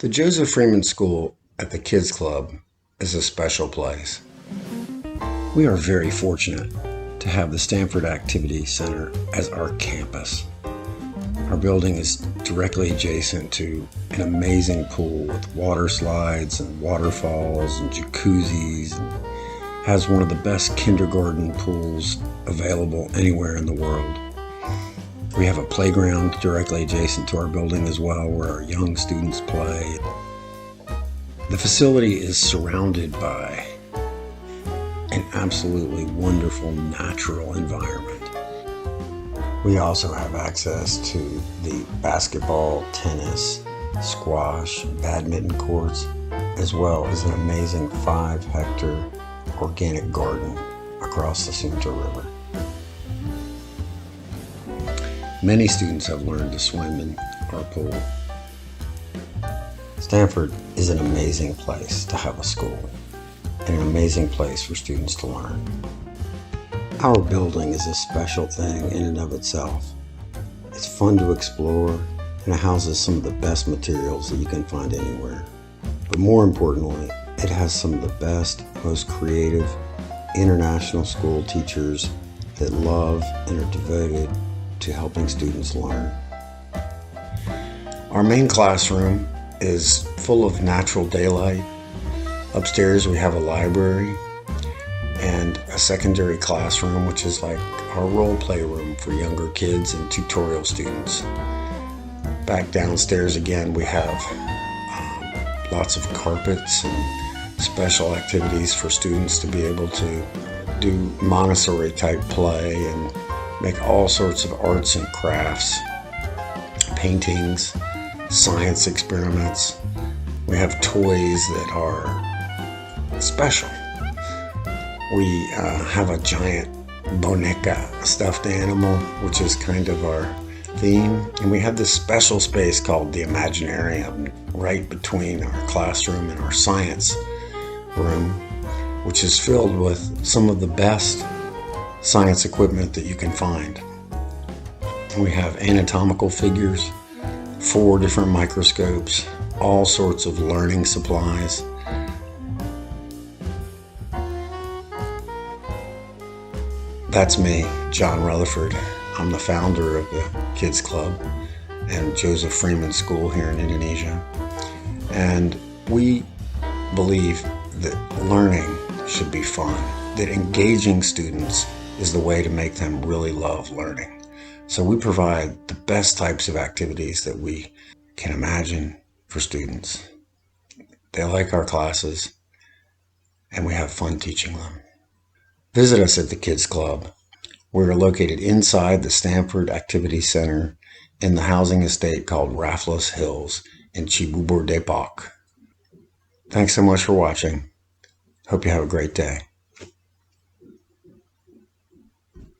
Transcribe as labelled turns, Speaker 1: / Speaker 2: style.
Speaker 1: The Joseph Freeman School at the Kids Club is a special place. We are very fortunate to have the Stamford Activity Center as our campus. Our building is directly adjacent to an amazing pool with water slides and waterfalls and jacuzzis, and has one of the best kindergarten pools available anywhere in the world. We have a playground directly adjacent to our building as well, where our young students play. The facility is surrounded by an absolutely wonderful natural environment. We also have access to the basketball, tennis, squash, badminton courts, as well as an amazing 5-hectare organic garden across the Sumter River. Many students have learned to swim in our pool. Stamford is an amazing place to have a school and an amazing place for students to learn. Our building is a special thing in and of itself. It's fun to explore, and it houses some of the best materials that you can find anywhere. But more importantly, it has some of the best, most creative, international school teachers that love and are devoted to helping students learn. Our main classroom is full of natural daylight. Upstairs we have a library and a secondary classroom, which is like our role play room for younger kids and tutorial students. Back downstairs again we have lots of carpets and special activities for students to be able to do Montessori type play and make all sorts of arts and crafts, paintings, science experiments. We have toys that are special. We have a giant boneca stuffed animal, which is kind of our theme. And we have this special space called the Imaginarium right between our classroom and our science room, which is filled with some of the best science equipment that you can find. We have anatomical figures, 4 different microscopes, all sorts of learning supplies. That's me, John Rutherford. I'm the founder of the Kids Club and Joseph Freeman School here in Indonesia. And we believe that learning should be fun, that engaging students is the way to make them really love learning. So we provide the best types of activities that we can imagine for students. They like our classes, and we have fun teaching them. Visit us at the Kids Club. We're located inside the Stamford Activity Center in the housing estate called Raffles Hills in Cibubur, Depok. Thanks so much for watching. Hope you have a great day.